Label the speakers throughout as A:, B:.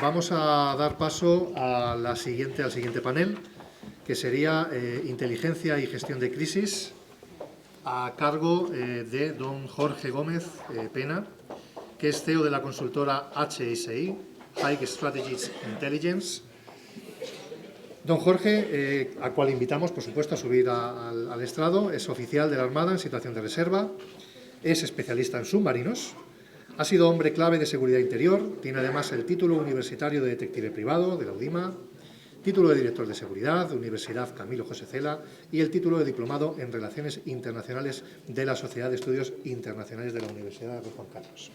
A: Vamos a dar paso a al siguiente panel, que sería Inteligencia y Gestión de Crisis, a cargo de don Jorge Gómez Pena, que es CEO de la consultora HSI, High Strategies Intelligence. Don Jorge, al cual invitamos, por supuesto, a subir al estrado, es oficial de la Armada en situación de reserva, es especialista en submarinos, ha sido hombre clave de seguridad interior, tiene además el título universitario de detective privado de la UDIMA, título de director de seguridad de Universidad Camilo José Cela y el título de diplomado en Relaciones Internacionales de la Sociedad de Estudios Internacionales de la Universidad de Rey Juan Carlos.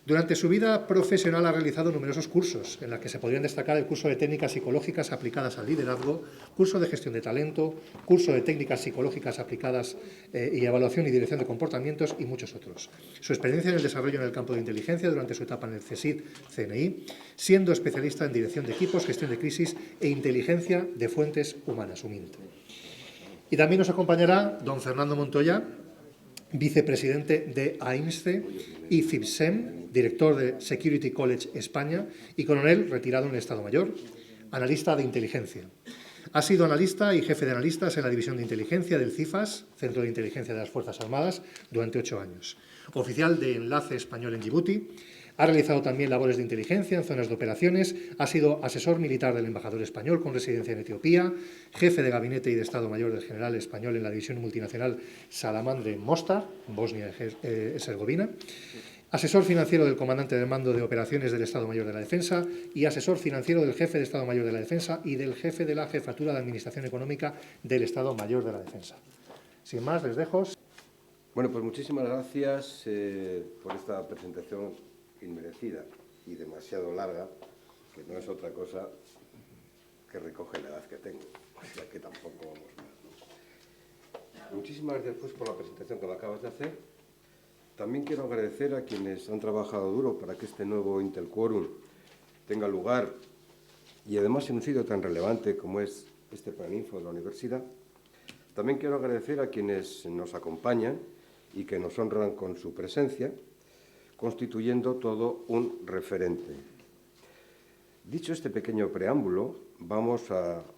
A: Durante su vida profesional ha realizado numerosos cursos, en los que se podrían destacar el curso de técnicas psicológicas aplicadas al liderazgo, curso de gestión de talento, curso de técnicas psicológicas aplicadas y evaluación y dirección de comportamientos y muchos otros. Su experiencia en el desarrollo en el campo de inteligencia durante su etapa en el CSIC-CNI, siendo especialista en dirección de equipos, gestión de crisis e inteligencia de fuentes humanas, UMINT. Y también nos acompañará don Fernando Montoya, vicepresidente de AIMSCE y FIPSEM, director de Security College España y coronel retirado en el Estado Mayor, analista de inteligencia. Ha sido analista y jefe de analistas en la División de Inteligencia del CIFAS, Centro de Inteligencia de las Fuerzas Armadas, durante 8 años. Oficial de enlace español en Djibouti. Ha realizado también labores de inteligencia en zonas de operaciones, ha sido asesor militar del embajador español con residencia en Etiopía, jefe de gabinete y de Estado Mayor del general español en la división multinacional Salamandre en Mostar, Bosnia y Herzegovina, asesor financiero del comandante de mando de operaciones del Estado Mayor de la Defensa y asesor financiero del jefe de Estado Mayor de la Defensa y del jefe de la Jefatura de Administración Económica del Estado Mayor de la Defensa. Sin más, les dejo.
B: Bueno, pues muchísimas gracias por esta presentación inmerecida y demasiado larga, que no es otra cosa que recoge la edad que tengo, o sea que tampoco vamos más, ¿no? Muchísimas gracias pues por la presentación que me acabas de hacer. También quiero agradecer a quienes han trabajado duro para que este nuevo Intel Quorum tenga lugar y además en un sitio tan relevante como es este Paraninfo de la universidad. También quiero agradecer a quienes nos acompañan y que nos honran con su presencia, constituyendo todo un referente. Dicho este pequeño preámbulo, vamos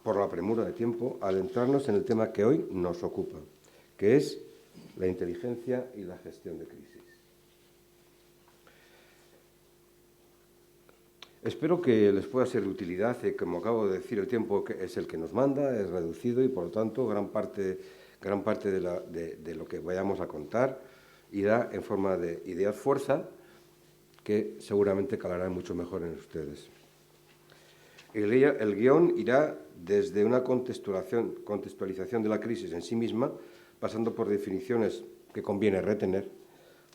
B: por la premura de tiempo, a adentrarnos en el tema que hoy nos ocupa, que es la inteligencia y la gestión de crisis. Espero que les pueda ser de utilidad, como acabo de decir, el tiempo es el que nos manda, es reducido y, por lo tanto, gran parte de lo que vayamos a contar irá en forma de ideas fuerza que seguramente calarán mucho mejor en ustedes. El guión irá desde una contextualización de la crisis en sí misma, pasando por definiciones que conviene retener,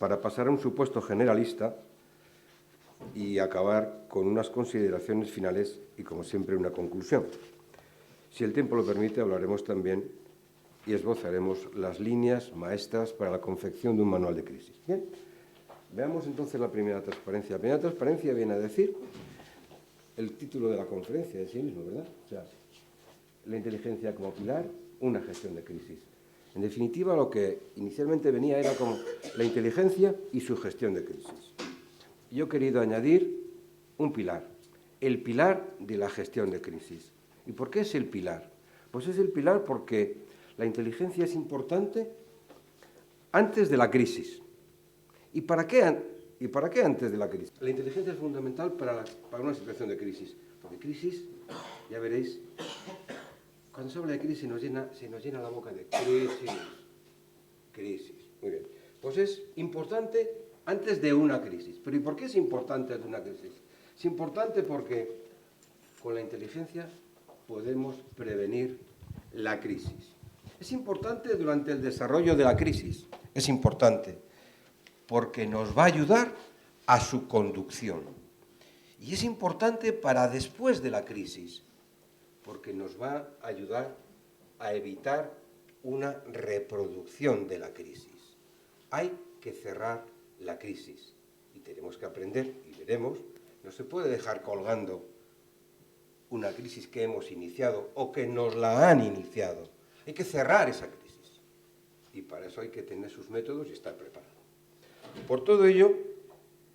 B: para pasar a un supuesto generalista y acabar con unas consideraciones finales y, como siempre, una conclusión. Si el tiempo lo permite, hablaremos también y esbozaremos las líneas maestras para la confección de un manual de crisis. Bien, veamos entonces la primera transparencia. La primera transparencia viene a decir el título de la conferencia en sí mismo, ¿verdad? O sea, la inteligencia como pilar, una gestión de crisis. En definitiva, lo que inicialmente venía era como la inteligencia y su gestión de crisis. Yo he querido añadir un pilar, el pilar de la gestión de crisis. ¿Y por qué es el pilar? Pues es el pilar porque la inteligencia es importante antes de la crisis. ¿Y para qué antes de la crisis? La inteligencia es fundamental para una situación de crisis. Porque crisis, ya veréis, cuando se habla de crisis se nos llena la boca de crisis. Crisis. Muy bien. Pues es importante antes de una crisis. ¿Pero y por qué es importante antes de una crisis? Es importante porque con la inteligencia podemos prevenir la crisis. Es importante durante el desarrollo de la crisis. Es importante porque nos va a ayudar a su conducción. Y es importante para después de la crisis, porque nos va a ayudar a evitar una reproducción de la crisis. Hay que cerrar la crisis y tenemos que aprender, y veremos, no se puede dejar colgando una crisis que hemos iniciado o que nos la han iniciado. Hay que cerrar esa crisis y para eso hay que tener sus métodos y estar preparado. Por todo ello,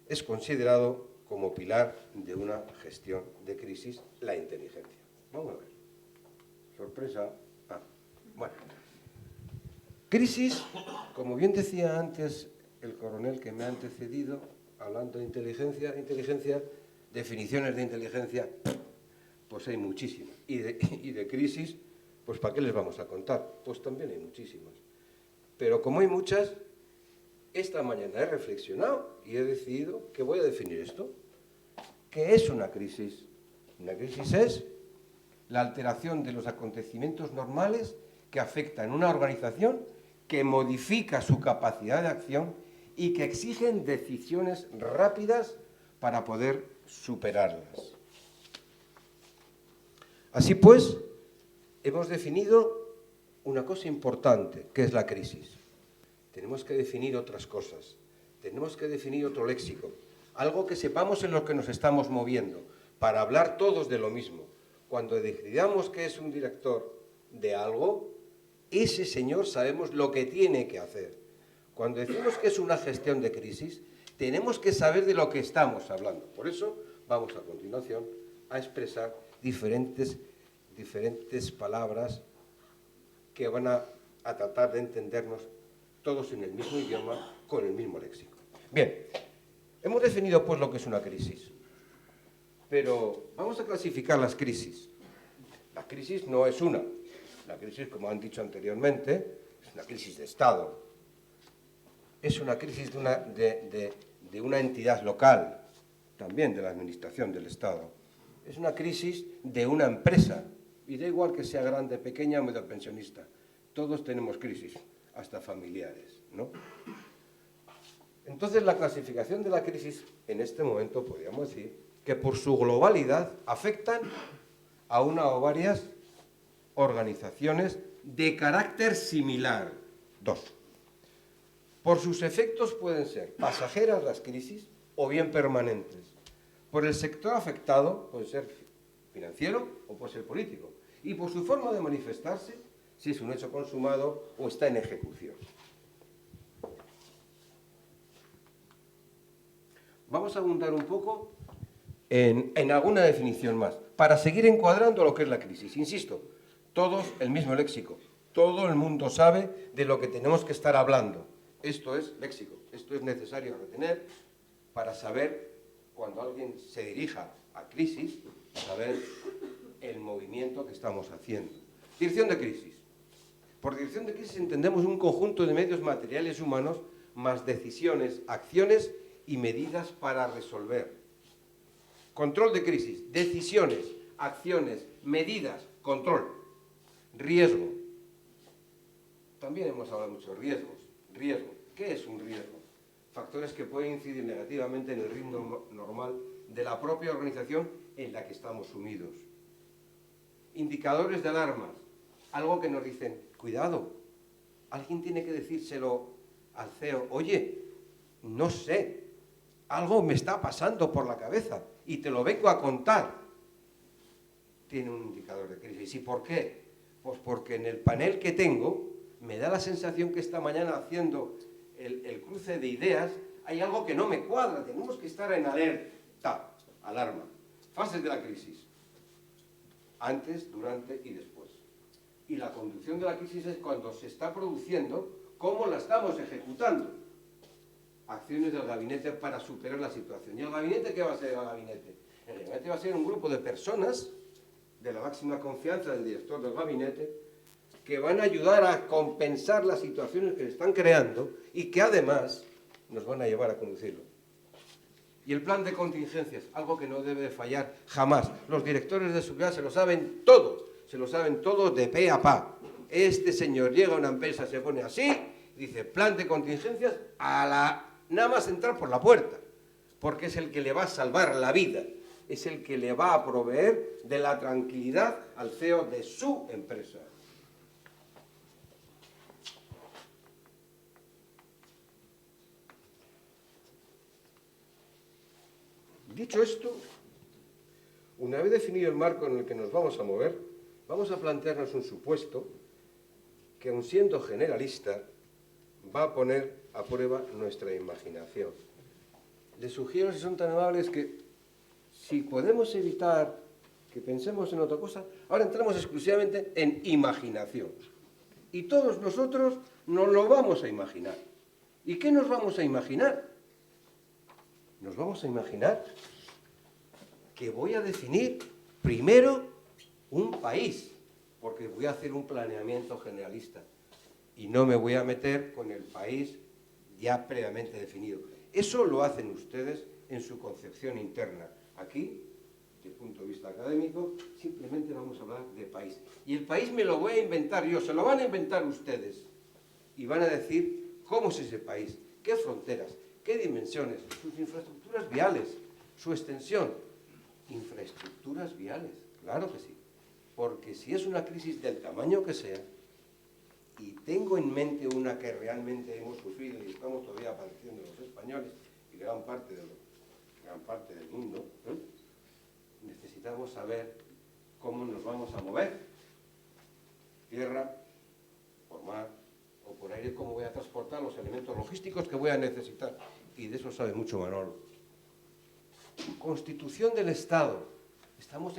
B: es considerado como pilar de una gestión de crisis la inteligencia. Vamos a ver. Sorpresa. Bueno. Crisis, como bien decía antes el coronel que me ha antecedido, hablando de inteligencia, definiciones de inteligencia, pues hay muchísimas. Y de crisis, pues ¿para qué les vamos a contar? Pues también hay muchísimas. Pero como hay muchas, esta mañana he reflexionado y he decidido que voy a definir esto. ¿Qué es una crisis? Una crisis es la alteración de los acontecimientos normales que afectan a una organización, que modifica su capacidad de acción y que exigen decisiones rápidas para poder superarlas. Así pues, hemos definido una cosa importante, que es la crisis. Tenemos que definir otras cosas, tenemos que definir otro léxico, algo que sepamos en lo que nos estamos moviendo, para hablar todos de lo mismo. Cuando decidamos que es un director de algo, ese señor sabemos lo que tiene que hacer. Cuando decimos que es una gestión de crisis, tenemos que saber de lo que estamos hablando. Por eso vamos a continuación a expresar diferentes palabras que van a tratar de entendernos todos en el mismo idioma, con el mismo léxico. Bien, hemos definido pues lo que es una crisis, pero vamos a clasificar las crisis. La crisis no es una. La crisis, como han dicho anteriormente, es una crisis de Estado. Es una crisis de una entidad local, también de la administración del Estado. Es una crisis de una empresa, y da igual que sea grande, pequeña o medio pensionista. Todos tenemos crisis, hasta familiares, ¿no? Entonces, la clasificación de la crisis, en este momento, podríamos decir que por su globalidad afectan a una o varias organizaciones de carácter similar. Dos. Por sus efectos pueden ser pasajeras las crisis o bien permanentes. Por el sector afectado puede ser financiero o puede ser político. Y por su forma de manifestarse, si es un hecho consumado o está en ejecución. Vamos a abundar un poco en alguna definición más, para seguir encuadrando lo que es la crisis. Insisto, todos el mismo léxico. Todo el mundo sabe de lo que tenemos que estar hablando. Esto es léxico, esto es necesario retener para saber, cuando alguien se dirija a crisis, saber el movimiento que estamos haciendo. Dirección de crisis. Por dirección de crisis entendemos un conjunto de medios materiales humanos más decisiones, acciones y medidas para resolver. Control de crisis, decisiones, acciones, medidas, control. Riesgo. También hemos hablado mucho de riesgos. Riesgo. ¿Qué es un riesgo? Factores que pueden incidir negativamente en el ritmo normal de la propia organización en la que estamos sumidos. Indicadores de alarmas. Algo que nos dicen, cuidado, alguien tiene que decírselo al CEO, oye, no sé, algo me está pasando por la cabeza y te lo vengo a contar. Tiene un indicador de crisis. ¿Y por qué? Pues porque en el panel que tengo me da la sensación que esta mañana haciendo el cruce de ideas hay algo que no me cuadra. Tenemos que estar en alerta, alarma. Fases de la crisis. Antes, durante y después. Y la conducción de la crisis es cuando se está produciendo, cómo la estamos ejecutando. Acciones del gabinete para superar la situación. ¿Y el gabinete qué va a ser el gabinete? El gabinete va a ser un grupo de personas de la máxima confianza del director del gabinete que van a ayudar a compensar las situaciones que se están creando y que además nos van a llevar a conducirlo. Y el plan de contingencias, algo que no debe fallar jamás. Los directores de seguridad se lo saben todo de pe a pa. Este señor llega a una empresa, se pone así, dice plan de contingencias nada más entrar por la puerta, porque es el que le va a salvar la vida, es el que le va a proveer de la tranquilidad al CEO de su empresa. Dicho esto, una vez definido el marco en el que nos vamos a mover, vamos a plantearnos un supuesto que, aun siendo generalista, va a poner a prueba nuestra imaginación. les sugiero, si son tan amables, que si podemos evitar que pensemos en otra cosa, ahora entramos exclusivamente en imaginación. Y todos nosotros nos lo vamos a imaginar. ¿Y qué nos vamos a imaginar? Nos vamos a imaginar que voy a definir primero un país, porque voy a hacer un planeamiento generalista y no me voy a meter con el país ya previamente definido. Eso lo hacen ustedes en su concepción interna. Aquí, desde el punto de vista académico, simplemente vamos a hablar de país. Y el país me lo voy a inventar yo, se lo van a inventar ustedes. Y van a decir cómo es ese país, qué fronteras, qué dimensiones, sus infraestructuras viales, su extensión. Infraestructuras viales, claro que sí. Porque si es una crisis del tamaño que sea, y tengo en mente una que realmente hemos sufrido y estamos todavía padeciendo los españoles y gran parte del mundo, necesitamos saber cómo nos vamos a mover. Tierra, por mar o por aire, cómo voy a transportar los elementos logísticos que voy a necesitar. Y de eso sabe mucho Manolo. Constitución del Estado. Estamos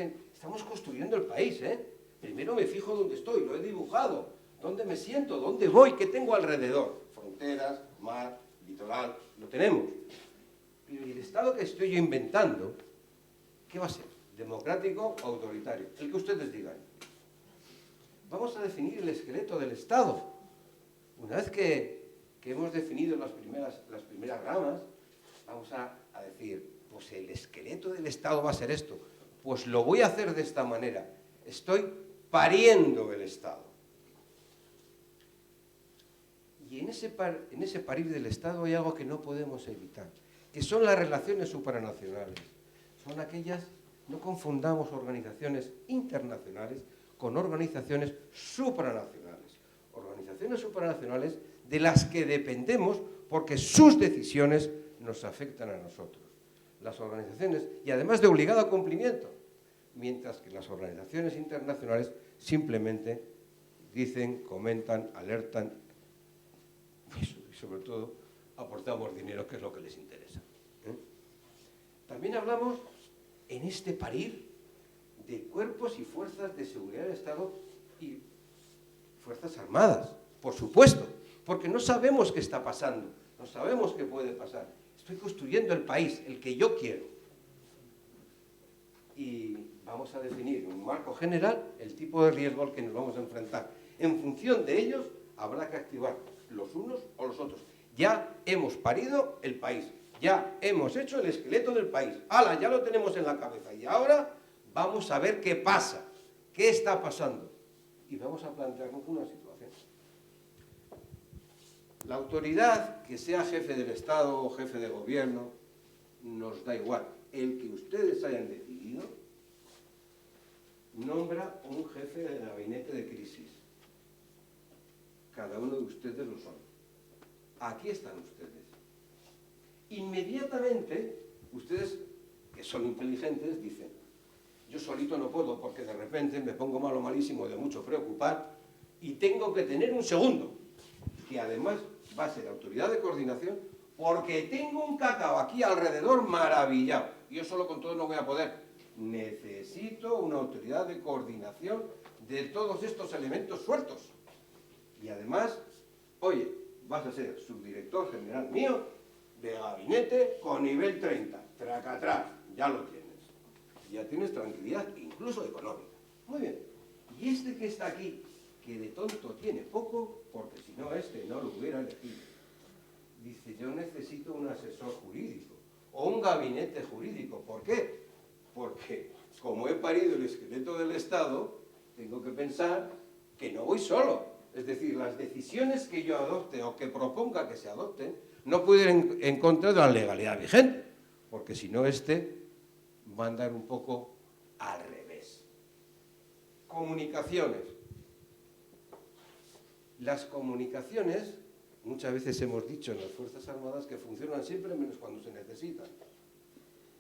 B: construyendo el país, ¿eh? Primero me fijo dónde estoy, lo he dibujado. ¿Dónde me siento? ¿Dónde voy? ¿Qué tengo alrededor? Fronteras, mar, litoral, lo tenemos. Pero ¿y el Estado que estoy yo inventando? ¿Qué va a ser? ¿Democrático o autoritario? El que ustedes digan. Vamos a definir el esqueleto del Estado. Una vez que hemos definido las primeras ramas, vamos a decir, pues el esqueleto del Estado va a ser esto. Pues lo voy a hacer de esta manera. Estoy pariendo el Estado. Y en ese parir del Estado hay algo que no podemos evitar, que son las relaciones supranacionales. Son aquellas, no confundamos organizaciones internacionales con organizaciones supranacionales. Organizaciones supranacionales de las que dependemos porque sus decisiones nos afectan a nosotros. Las organizaciones, y además de obligado cumplimiento, mientras que las organizaciones internacionales simplemente dicen, comentan, alertan, y sobre todo aportamos dinero, que es lo que les interesa. También hablamos en este parir de cuerpos y fuerzas de seguridad del Estado y fuerzas armadas, por supuesto, porque no sabemos qué está pasando, no sabemos qué puede pasar. Estoy construyendo el país, el que yo quiero. Y vamos a definir en un marco general el tipo de riesgo al que nos vamos a enfrentar. En función de ellos habrá que activar los unos o los otros. Ya hemos parido el país, ya hemos hecho el esqueleto del país. ¡Hala! Ya lo tenemos en la cabeza. Y ahora vamos a ver qué pasa, qué está pasando. Y vamos a plantearnos una situación. La autoridad, que sea jefe del Estado o jefe de gobierno, nos da igual. El que ustedes hayan decidido, nombra un jefe de gabinete de crisis. Cada uno de ustedes lo son. Aquí están ustedes. Inmediatamente, ustedes, que son inteligentes, dicen, yo solito no puedo porque de repente me pongo malo, malísimo, de mucho preocupar, y tengo que tener un segundo, que además va a ser autoridad de coordinación, porque tengo un cacao aquí alrededor maravillado. Yo solo con todo no voy a poder. Necesito una autoridad de coordinación de todos estos elementos sueltos. Y además, oye, vas a ser subdirector general mío de gabinete con nivel 30. Tracatrás, ya lo tienes. Ya tienes tranquilidad, incluso económica. Muy bien. Y este que está aquí, que de tonto tiene poco, porque si no este no lo hubiera elegido, dice, yo necesito un asesor jurídico o un gabinete jurídico. ¿Por qué? Porque como he parido el esqueleto del Estado, tengo que pensar que no voy solo. Es decir, las decisiones que yo adopte o que proponga que se adopten no pueden ir en contra de la legalidad vigente, porque si no va a andar un poco al revés. Comunicaciones. Las comunicaciones, muchas veces hemos dicho en las Fuerzas Armadas que funcionan siempre menos cuando se necesitan,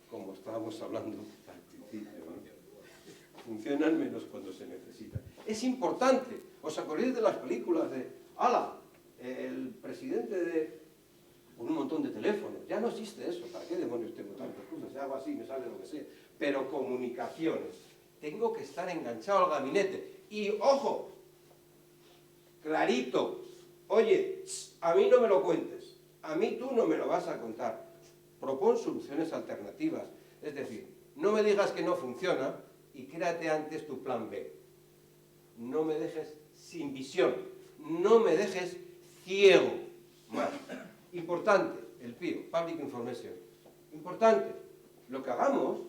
B: como estábamos hablando al principio, ¿no? Funcionan menos cuando se necesitan. Es importante. ¿Os acordáis de las películas de, ¡hala! El presidente con un montón de teléfonos. Ya no existe eso. ¿Para qué demonios tengo tantas cosas? Si hago así, me sale lo que sea. Pero comunicaciones. Tengo que estar enganchado al gabinete. Y, ojo, clarito, oye, a mí no me lo cuentes. A mí tú no me lo vas a contar. Propon soluciones alternativas. Es decir, no me digas que no funciona y créate antes tu plan B. No me dejes sin visión. No me dejes ciego. Más. Importante, el PIO, Public Information. Importante. Lo que hagamos,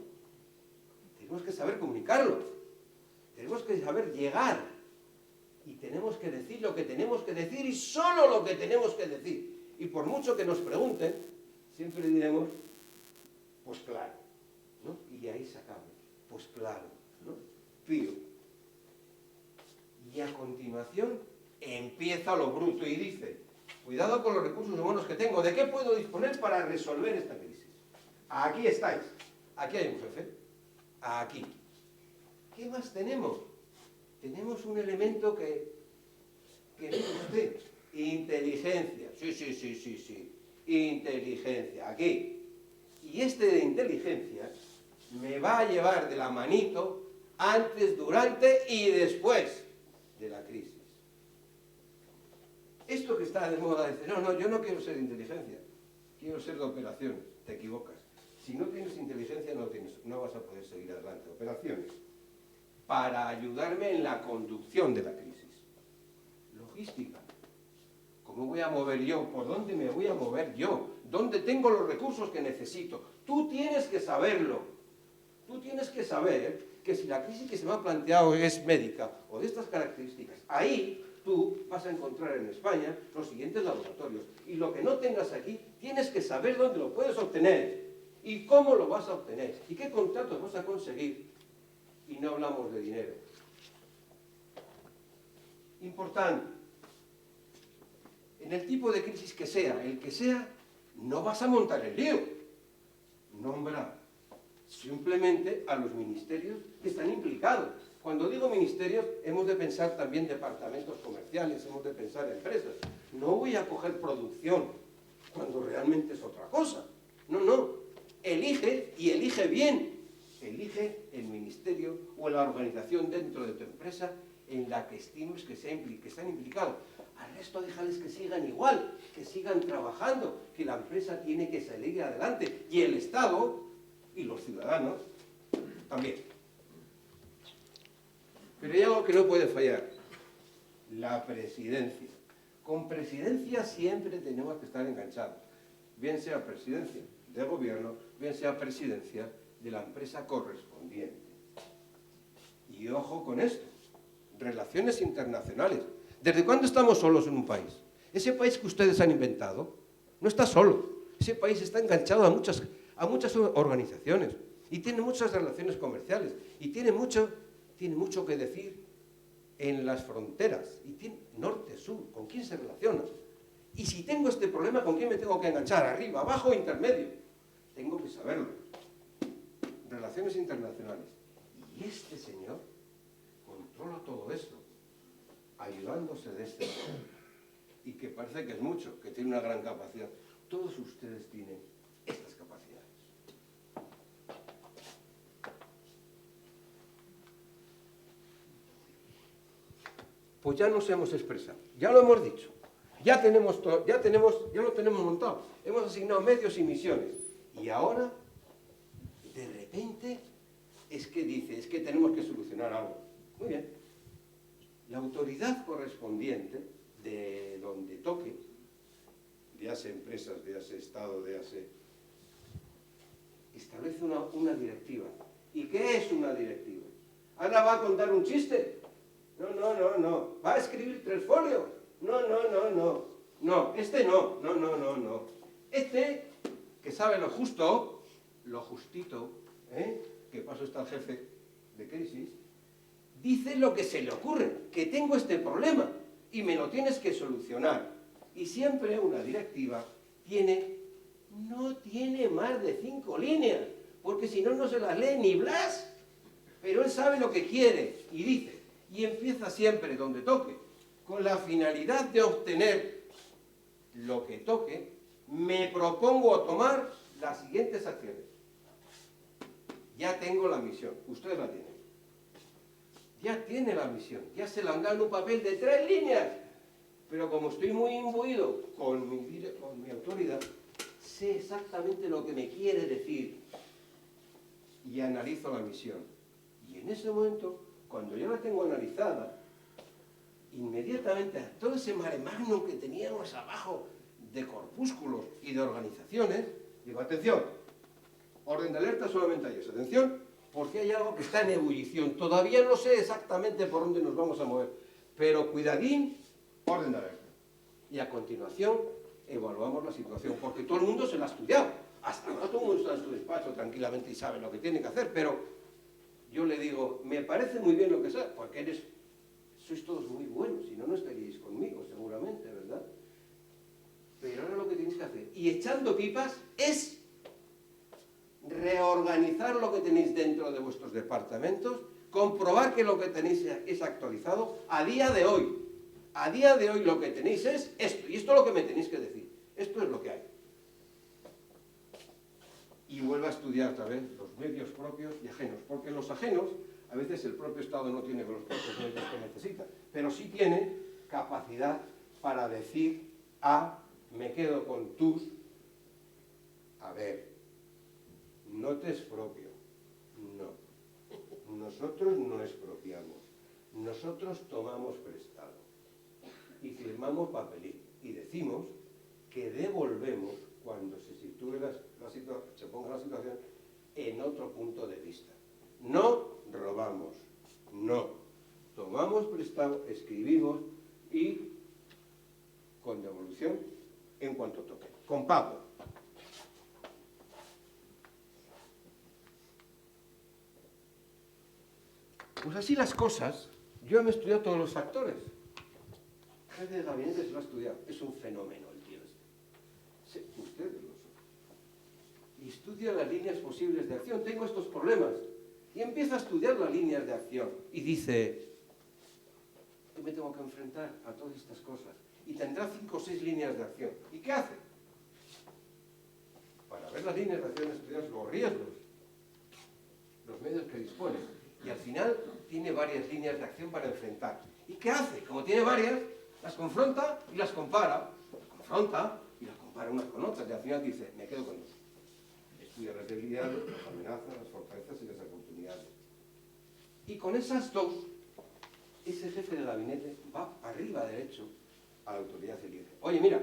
B: tenemos que saber comunicarlo. Tenemos que saber llegar. Y tenemos que decir lo que tenemos que decir y solo lo que tenemos que decir. Y por mucho que nos pregunten, siempre diremos, pues claro, ¿no? Y ahí se acaba, pues claro, ¿no? Pío. Y a continuación empieza lo bruto y dice, cuidado con los recursos humanos que tengo, ¿de qué puedo disponer para resolver esta crisis? Aquí estáis, aquí hay un jefe, aquí. ¿Qué más tenemos? Tenemos un elemento que dice usted, inteligencia, sí, inteligencia, aquí. Y este de inteligencia me va a llevar de la manito antes, durante y después de la crisis. Esto que está de moda, dice, no, yo no quiero ser de inteligencia, quiero ser de operaciones. Te equivocas. Si no tienes inteligencia, no vas a poder seguir adelante. Operaciones. Para ayudarme en la conducción de la crisis. Logística. ¿Cómo voy a mover yo? ¿Por dónde me voy a mover yo? ¿Dónde tengo los recursos que necesito? Tú tienes que saberlo. Tú tienes que saber que si la crisis que se me ha planteado es médica o de estas características, ahí tú vas a encontrar en España los siguientes laboratorios. Y lo que no tengas aquí, tienes que saber dónde lo puedes obtener y cómo lo vas a obtener y qué contratos vas a conseguir. Y no hablamos de dinero. Importante. En el tipo de crisis que sea, el que sea, no vas a montar el lío. Nombra simplemente a los ministerios que están implicados. Cuando digo ministerios, hemos de pensar también departamentos comerciales, hemos de pensar empresas. No voy a coger producción cuando realmente es otra cosa. No. Elige y elige bien. Elige el ministerio o la organización dentro de tu empresa en la que estimes que están implicados. Al resto déjales que sigan igual, que sigan trabajando, que la empresa tiene que salir adelante. Y el Estado y los ciudadanos también. Pero hay algo que no puede fallar. La presidencia. Con presidencia siempre tenemos que estar enganchados. Bien sea presidencia de gobierno, bien sea presidencia de la empresa correspondiente. Y ojo con esto. Relaciones internacionales. ¿Desde cuándo estamos solos en un país? Ese país que ustedes han inventado no está solo. Ese país está enganchado a muchas organizaciones y tiene muchas relaciones comerciales y tiene mucho que decir en las fronteras. Y tiene norte, sur, ¿con quién se relaciona? Y si tengo este problema, ¿con quién me tengo que enganchar? ¿Arriba, abajo, intermedio? Tengo que saberlo. Relaciones internacionales. Y este señor controla todo esto, ayudándose de este señor. Y que parece que es mucho, que tiene una gran capacidad. Todos ustedes tienen estas capacidades. Pues ya nos hemos expresado, ya lo hemos dicho, ya lo tenemos montado, hemos asignado medios y misiones. Y ahora, de repente, es que tenemos que solucionar algo. Muy bien. La autoridad correspondiente de donde toque, véase empresas, véase Estado, véase, establece una directiva. ¿Y qué es una directiva? ¿Ahora va a contar un chiste? No. ¿Va a escribir 3 folios? No, este no. Este, que sabe lo justo, lo justito, que paso está el jefe de crisis, dice lo que se le ocurre, que tengo este problema y me lo tienes que solucionar. Y siempre una directiva no tiene más de 5 líneas, porque si no, no se las lee ni Blas. Pero él sabe lo que quiere y dice, y empieza siempre donde toque, con la finalidad de obtener lo que toque, me propongo tomar las siguientes acciones. Ya tengo la misión, ustedes la tienen. Ya tiene la misión, ya se la han dado en un papel de 3 líneas. Pero como estoy muy imbuido con mi autoridad, sé exactamente lo que me quiere decir y analizo la misión. Y en ese momento, cuando yo la tengo analizada, inmediatamente a todo ese mare magnum que teníamos abajo de corpúsculos y de organizaciones, digo, atención, orden de alerta solamente hay eso, atención, porque hay algo que está en ebullición. Todavía no sé exactamente por dónde nos vamos a mover, pero cuidadín, orden de alerta. Y a continuación evaluamos la situación, porque todo el mundo se la ha estudiado. Hasta ahora todo el mundo está en su despacho tranquilamente y sabe lo que tiene que hacer, pero yo le digo, me parece muy bien lo que sea, porque sois todos muy buenos, si no, no estaríais conmigo seguramente, ¿verdad? Pero ahora lo que tenéis que hacer, y echando pipas, es reorganizar lo que tenéis dentro de vuestros departamentos, comprobar que lo que tenéis es actualizado a día de hoy. A día de hoy lo que tenéis es esto, y esto es lo que me tenéis que decir. Esto es lo que hay. Y vuelve a estudiar otra vez los medios propios y ajenos, porque los ajenos, a veces el propio Estado no tiene los propios medios que necesita, pero sí tiene capacidad para decir me quedo con tus, a ver, no te expropio, no. Nosotros no expropiamos, nosotros tomamos prestado y firmamos papelito y decimos que devolvemos cuando se ponga la situación en otro punto de vista. No robamos, no. Tomamos prestado, escribimos y con devolución en cuanto toque, con pago. Pues así las cosas. Yo me he estudiado todos los factores. El jefe de gabinete se lo ha estudiado. Es un fenómeno el tío este. Ustedes lo son. Y estudia las líneas posibles de acción. Tengo estos problemas. Y empieza a estudiar las líneas de acción. Y dice, yo me tengo que enfrentar a todas estas cosas. Y tendrá 5 o 6 líneas de acción. ¿Y qué hace? Para ver las líneas de acción, estudiar los riesgos, los medios que dispone. Y al final tiene varias líneas de acción para enfrentar. ¿Y qué hace? Como tiene varias, las confronta y las compara. Las confronta y las compara unas con otras. Y al final dice, me quedo con eso. Estudia las debilidades, las amenazas, las fortalezas y las oportunidades. Y con esas dos, ese jefe de gabinete va arriba derecho a la autoridad y le dice, oye, mira,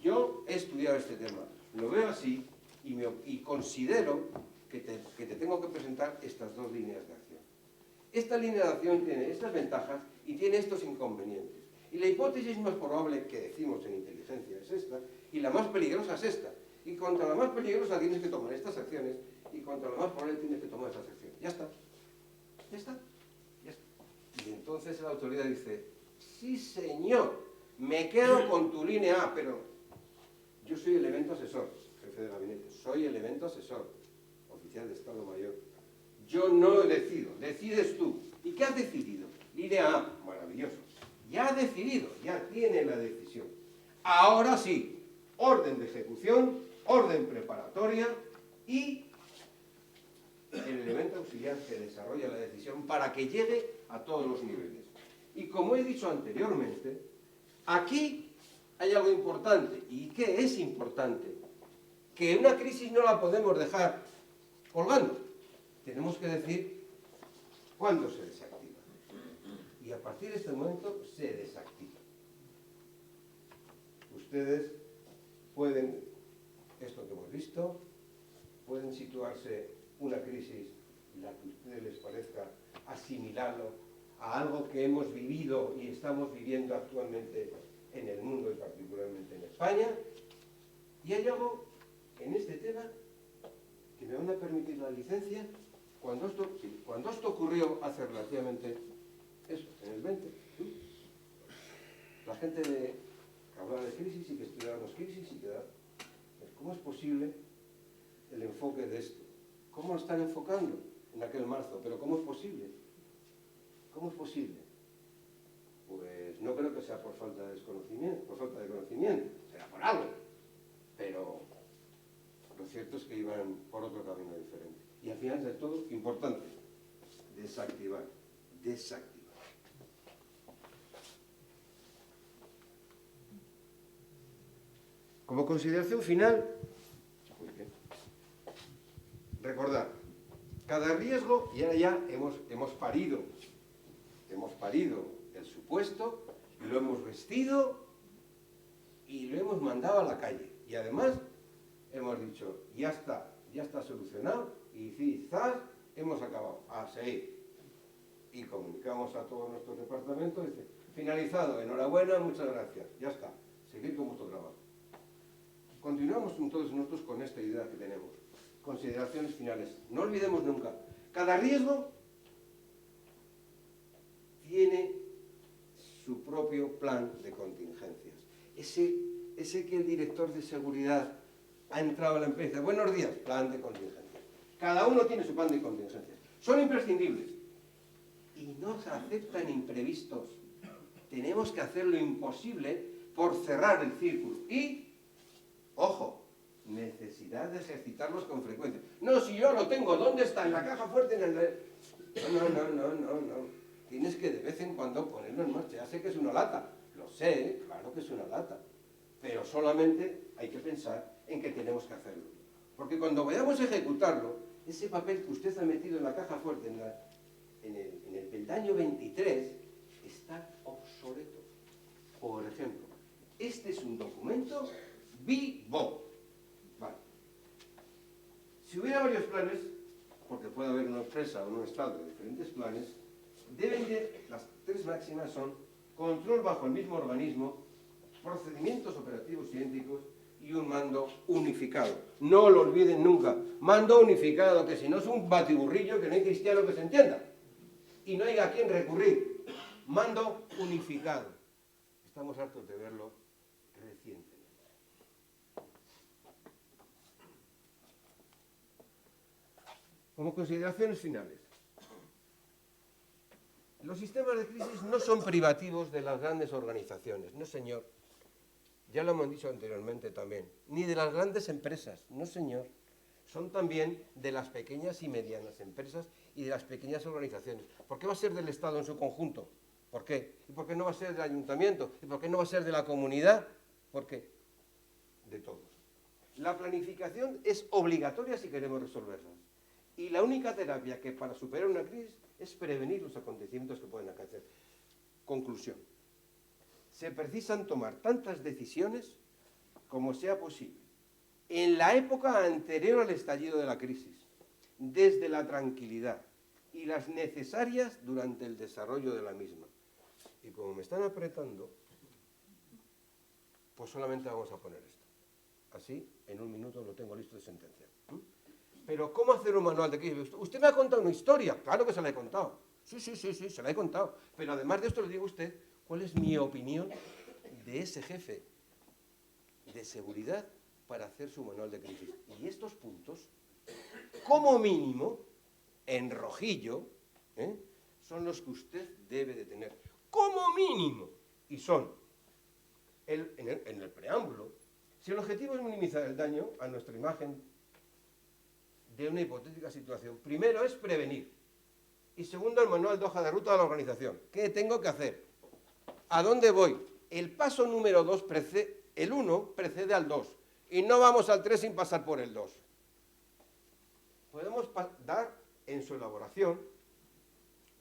B: yo he estudiado este tema, lo veo así y considero que te tengo que presentar estas 2 líneas de acción. Esta línea de acción tiene estas ventajas y tiene estos inconvenientes. Y la hipótesis más probable que decimos en inteligencia es esta, y la más peligrosa es esta. Y contra la más peligrosa tienes que tomar estas acciones, y contra la más probable tienes que tomar esas acciones. Ya está. Ya está. Ya está. Y entonces la autoridad dice, sí señor, me quedo con tu línea A, pero yo soy el evento asesor, jefe de gabinete, soy el evento asesor, oficial de Estado Mayor. Yo no decido, decides tú. ¿Y qué has decidido? Línea A, maravilloso. Ya ha decidido, ya tiene la decisión. Ahora sí, orden de ejecución, orden preparatoria y el elemento auxiliar que desarrolla la decisión para que llegue a todos los niveles. Y como he dicho anteriormente, aquí hay algo importante. ¿Y qué es importante? Que una crisis no la podemos dejar colgando. Tenemos que decir cuándo se desactiva. Y a partir de este momento se desactiva. Ustedes pueden, esto que hemos visto, pueden situarse una crisis, la que a ustedes les parezca, asimilarlo a algo que hemos vivido y estamos viviendo actualmente en el mundo y particularmente en España. Y hay algo en este tema que me van a permitir la licencia. Cuando esto ocurrió hace relativamente, eso, en el 20, la gente que hablaba de crisis y que estudiábamos crisis y que ¿cómo es posible el enfoque de esto? ¿Cómo lo están enfocando en aquel marzo? ¿Pero cómo es posible? ¿Cómo es posible? Pues no creo que sea por falta de conocimiento, será por algo. pero lo cierto es que iban por otro camino diferente. Y al final de todo, importante, desactivar. Como consideración final, recordar, cada riesgo, y ahora ya hemos parido el supuesto, lo hemos vestido y lo hemos mandado a la calle. Y además hemos dicho, ya está solucionado y quizás hemos acabado. A seguir. Y comunicamos a todos nuestros departamentos, dice, finalizado, enhorabuena, muchas gracias, ya está, seguir con vuestro trabajo. Continuamos todos nosotros con esta idea que tenemos. Consideraciones finales. No olvidemos nunca, cada riesgo tiene su propio plan de contingencias. Ese que el director de seguridad ha entrado a la empresa, buenos días, plan de contingencias. Cada uno tiene su plan de contingencias. Son imprescindibles. Y no se aceptan imprevistos. Tenemos que hacer lo imposible por cerrar el círculo. Y, ojo, necesidad de ejercitarlos con frecuencia. No, si yo lo tengo, ¿dónde está? En la caja fuerte, en el... No. Tienes que de vez en cuando ponerlo en marcha. Ya sé que es una lata. Lo sé, claro que es una lata. Pero solamente hay que pensar en que tenemos que hacerlo. Porque cuando vayamos a ejecutarlo, ese papel que usted ha metido en la caja fuerte, en el peldaño 23, está obsoleto. Por ejemplo, este es un documento vivo. Vale. Si hubiera varios planes, porque puede haber una empresa o un estado de diferentes planes, las tres máximas son control bajo el mismo organismo, procedimientos operativos idénticos y un mando unificado. No lo olviden nunca. Mando unificado, que si no es un batiburrillo, que no hay cristiano que se entienda. Y no hay a quién recurrir. Mando unificado. Estamos hartos de verlo recientemente. Como consideraciones finales. Los sistemas de crisis no son privativos de las grandes organizaciones, no señor. Ya lo hemos dicho anteriormente también. Ni de las grandes empresas, no señor. Son también de las pequeñas y medianas empresas y de las pequeñas organizaciones. ¿Por qué va a ser del Estado en su conjunto? ¿Por qué? ¿Y por qué no va a ser del ayuntamiento? ¿Y por qué no va a ser de la comunidad? ¿Por qué? De todos. La planificación es obligatoria si queremos resolverlas. Y la única terapia que para superar una crisis es prevenir los acontecimientos que pueden acaecer. Conclusión. Se precisan tomar tantas decisiones como sea posible. En la época anterior al estallido de la crisis, desde la tranquilidad y las necesarias durante el desarrollo de la misma. Y como me están apretando, pues solamente vamos a poner esto. Así, en un minuto lo tengo listo de sentencia. Pero, ¿cómo hacer un manual de crisis? Usted me ha contado una historia. Claro que se la he contado. Sí, se la he contado. Pero además de esto le digo a usted cuál es mi opinión de ese jefe de seguridad para hacer su manual de crisis. Y estos puntos, como mínimo, en rojillo, son los que usted debe de tener. Como mínimo. Y son, en el preámbulo, si el objetivo es minimizar el daño a nuestra imagen de una hipotética situación, primero es prevenir. Y segundo, el manual de hoja de ruta de la organización. ¿Qué tengo que hacer? ¿A dónde voy? El paso número 2, el 1 precede al 2. Y no vamos al 3 sin pasar por el 2. Podemos dar en su elaboración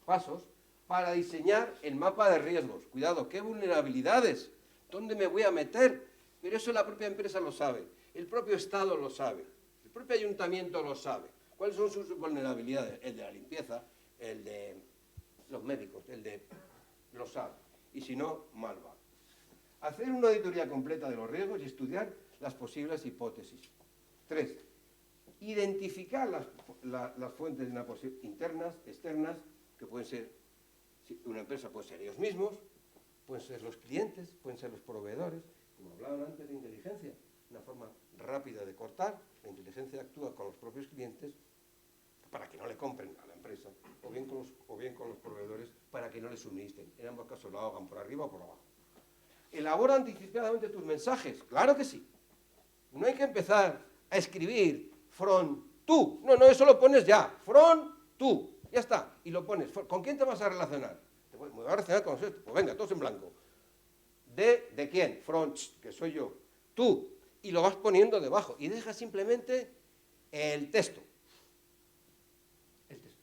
B: pasos para diseñar el mapa de riesgos. Cuidado, ¿qué vulnerabilidades? ¿Dónde me voy a meter? Pero eso la propia empresa lo sabe. El propio Estado lo sabe. El propio ayuntamiento lo sabe. ¿Cuáles son sus vulnerabilidades? El de la limpieza, el de los médicos, lo sabe. Y si no, mal va. Hacer una auditoría completa de los riesgos y estudiar las posibles hipótesis. 3. Identificar las fuentes internas, externas, que pueden ser, una empresa puede ser ellos mismos, pueden ser los clientes, pueden ser los proveedores, como hablaban antes de inteligencia, una forma rápida de cortar. La inteligencia actúa con los propios clientes para que no le compren a la empresa, o bien con los proveedores para que no le suministren. En ambos casos lo hagan por arriba o por abajo. Elabora anticipadamente tus mensajes, claro que sí. No hay que empezar a escribir from tú. No, no, eso lo pones ya. From tú. Ya está. Y lo pones. ¿Con quién te vas a relacionar? Me voy a relacionar con usted. Pues venga, todos en blanco. ¿De quién? From, que soy yo. Tú. Y lo vas poniendo debajo. Y dejas simplemente el texto. El texto.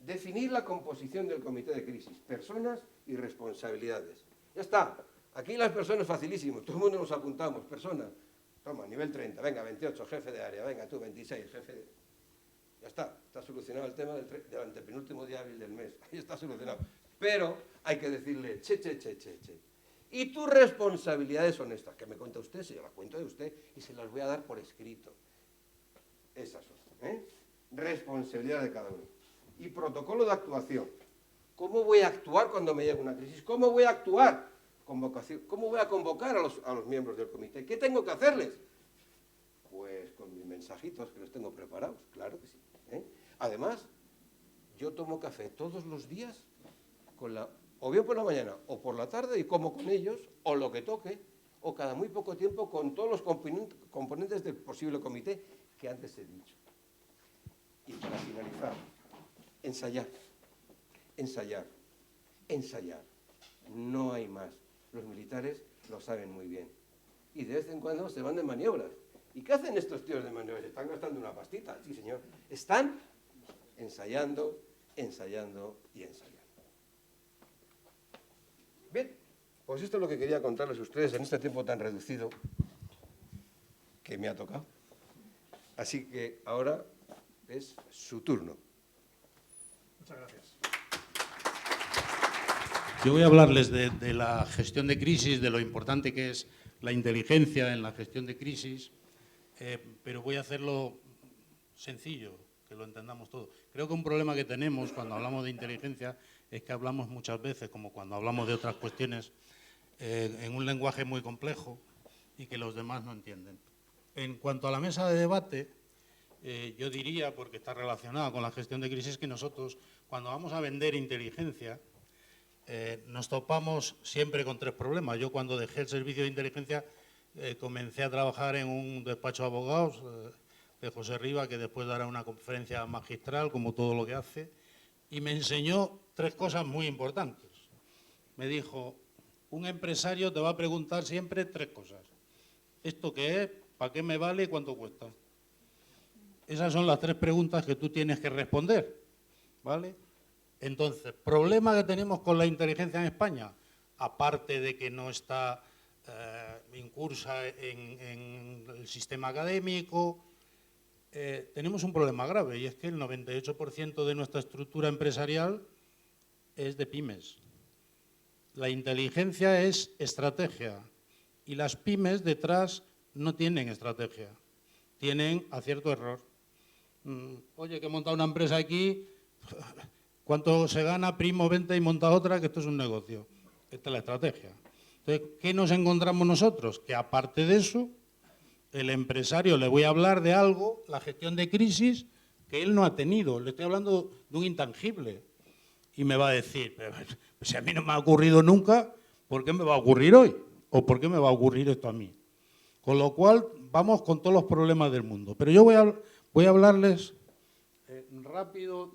B: Definir la composición del comité de crisis. Personas y responsabilidades. Ya está. Aquí las personas facilísimo. Todo el mundo nos apuntamos. Personas. Toma, nivel 30. Venga, 28, jefe de área. Venga, tú, 26, jefe de... Ya está. Está solucionado el tema del antepenúltimo día hábil del mes. Ahí está solucionado. Pero hay que decirle, che. Y tus responsabilidades son estas, que me cuenta usted, se las cuento de usted y se las voy a dar por escrito. Esas son, ¿eh? Responsabilidad de cada uno. Y protocolo de actuación. ¿Cómo voy a actuar cuando me llegue una crisis? ¿Cómo voy a actuar? Convocación. ¿Cómo voy a convocar a los miembros del comité? ¿Qué tengo que hacerles? Pues con mis mensajitos que los tengo preparados, claro que sí, ¿eh? Además, yo tomo café todos los días o bien por la mañana o por la tarde y como con ellos, o lo que toque, o cada muy poco tiempo con todos los componentes del posible comité que antes he dicho. Y para finalizar, ensayar. No hay más. Los militares lo saben muy bien. Y de vez en cuando se van de maniobras. ¿Y qué hacen estos tíos de maniobras? Están gastando una pastita, sí señor. Están ensayando. Bien, pues esto es lo que quería contarles a ustedes en este tiempo tan reducido que me ha tocado. Así que ahora es su turno.
A: Muchas gracias.
C: Yo voy a hablarles de la gestión de crisis, de lo importante que es la inteligencia en la gestión de crisis, pero voy a hacerlo sencillo, que lo entendamos todo. Creo que un problema que tenemos cuando hablamos de inteligencia es que hablamos muchas veces, como cuando hablamos de otras cuestiones, en un lenguaje muy complejo y que los demás no entienden. En cuanto a la mesa de debate, yo diría, porque está relacionada con la gestión de crisis, que nosotros, cuando vamos a vender inteligencia, nos topamos siempre con tres problemas. Yo, cuando dejé el servicio de inteligencia, comencé a trabajar en un despacho de abogados de José Riba, que después dará una conferencia magistral, como todo lo que hace, y me enseñó tres cosas muy importantes. Me dijo, un empresario te va a preguntar siempre tres cosas. ¿Esto qué es? ¿Para qué me vale y cuánto cuesta? Esas son las tres preguntas que tú tienes que responder, ¿vale? Entonces, problema que tenemos con la inteligencia en España, aparte de que no está incursa en el sistema académico, tenemos un problema grave, y es que el 98% de nuestra estructura empresarial es de pymes. La inteligencia es estrategia, y las pymes detrás no tienen estrategia, tienen acierto error. Oye, que he montado una empresa aquí, ¿cuánto se gana? Primo, venta y monta otra, que esto es un negocio. Esta es la estrategia. Entonces, ¿qué nos encontramos nosotros? Que aparte de eso, el empresario le voy a hablar de algo, la gestión de crisis, que él no ha tenido. Le estoy hablando de un intangible. Y me va a decir, pues si a mí no me ha ocurrido nunca, ¿por qué me va a ocurrir hoy? ¿O por qué me va a ocurrir esto a mí? Con lo cual, vamos con todos los problemas del mundo. Pero yo voy a hablarles rápido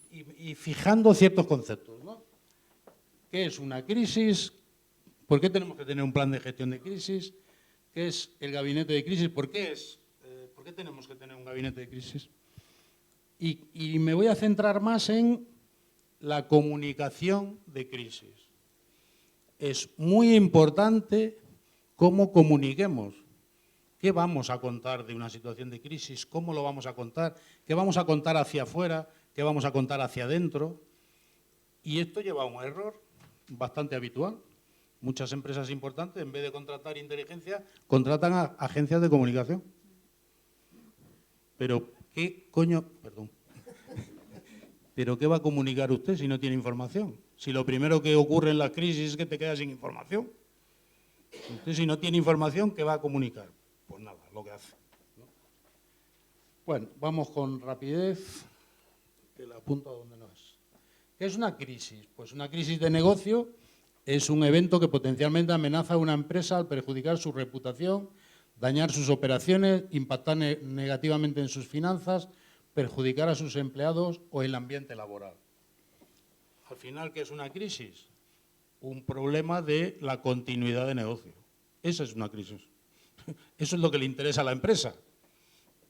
C: y fijando ciertos conceptos, ¿no? ¿Qué es una crisis? ¿Por qué tenemos que tener un plan de gestión de crisis? ¿Qué es el gabinete de crisis? ¿Por qué tenemos que tener un gabinete de crisis? Y me voy a centrar más en la comunicación de crisis. Es muy importante cómo comuniquemos. ¿Qué vamos a contar de una situación de crisis? ¿Cómo lo vamos a contar? ¿Qué vamos a contar hacia afuera? ¿Qué vamos a contar hacia adentro? Y esto lleva a un error bastante habitual. Muchas empresas importantes, en vez de contratar inteligencia, contratan a agencias de comunicación. Pero, ¿qué coño? Perdón. ¿Pero qué va a comunicar usted si no tiene información? Si lo primero que ocurre en la crisis es que te quedas sin información. Entonces, si no tiene información, ¿qué va a comunicar? Pues nada, lo que hace, ¿no? Bueno, vamos con rapidez, que la apunto a donde no es. ¿Qué es una crisis? Pues una crisis de negocio es un evento que potencialmente amenaza a una empresa al perjudicar su reputación, dañar sus operaciones, impactar negativamente en sus finanzas, perjudicar a sus empleados o el ambiente laboral. Al final, ¿qué es una crisis? Un problema de la continuidad de negocio. Esa es una crisis. Eso es lo que le interesa a la empresa.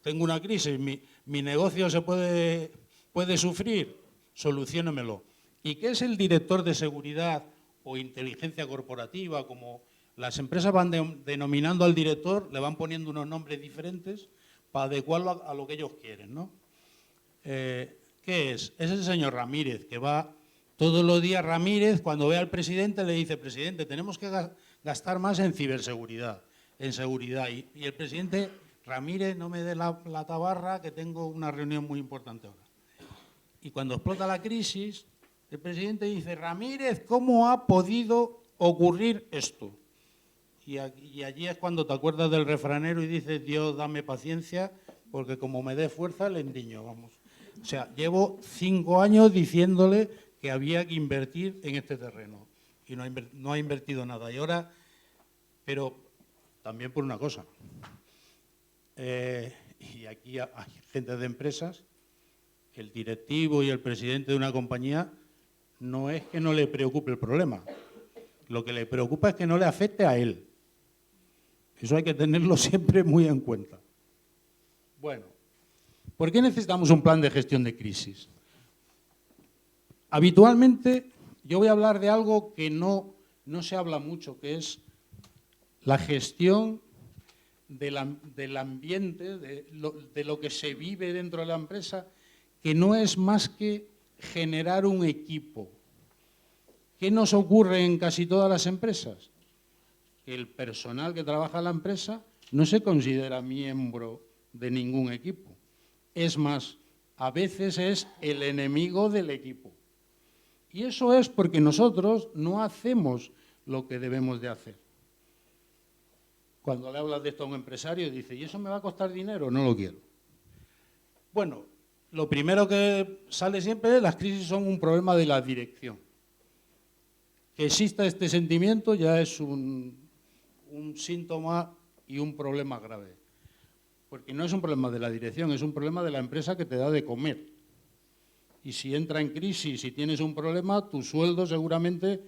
C: Tengo una crisis, mi negocio se puede sufrir, soluciónemelo. ¿Y qué es el director de seguridad o inteligencia corporativa? Como las empresas van denominando al director, le van poniendo unos nombres diferentes para adecuarlo a lo que ellos quieren, ¿no? ¿Qué es? Es el señor Ramírez, que va todos los días. Ramírez, cuando ve al presidente, le dice: presidente, tenemos que gastar más en ciberseguridad, en seguridad. Y el presidente: Ramírez, no me dé la tabarra, que tengo una reunión muy importante ahora. Y cuando explota la crisis, el presidente dice: Ramírez, ¿cómo ha podido ocurrir esto? Y allí es cuando te acuerdas del refranero y dices: Dios, dame paciencia, porque como me dé fuerza, le endiño, vamos. O sea, llevo 5 años diciéndole que había que invertir en este terreno y no ha invertido nada. Y ahora, pero también por una cosa, y aquí hay gente de empresas, el directivo y el presidente de una compañía no es que no le preocupe el problema, lo que le preocupa es que no le afecte a él. Eso hay que tenerlo siempre muy en cuenta. Bueno, ¿por qué necesitamos un plan de gestión de crisis? Habitualmente yo voy a hablar de algo que no se habla mucho, que es la gestión del ambiente, de lo que se vive dentro de la empresa, que no es más que generar un equipo. ¿Qué nos ocurre en casi todas las empresas? Que el personal que trabaja en la empresa no se considera miembro de ningún equipo. Es más, a veces es el enemigo del equipo. Y eso es porque nosotros no hacemos lo que debemos de hacer. Cuando le hablas de esto a un empresario, dice: ¿y eso me va a costar dinero? No lo quiero. Bueno, lo primero que sale siempre es: las crisis son un problema de la dirección. Que exista este sentimiento ya es un síntoma y un problema grave. Porque no es un problema de la dirección, es un problema de la empresa que te da de comer. Y si entra en crisis y tienes un problema, tu sueldo seguramente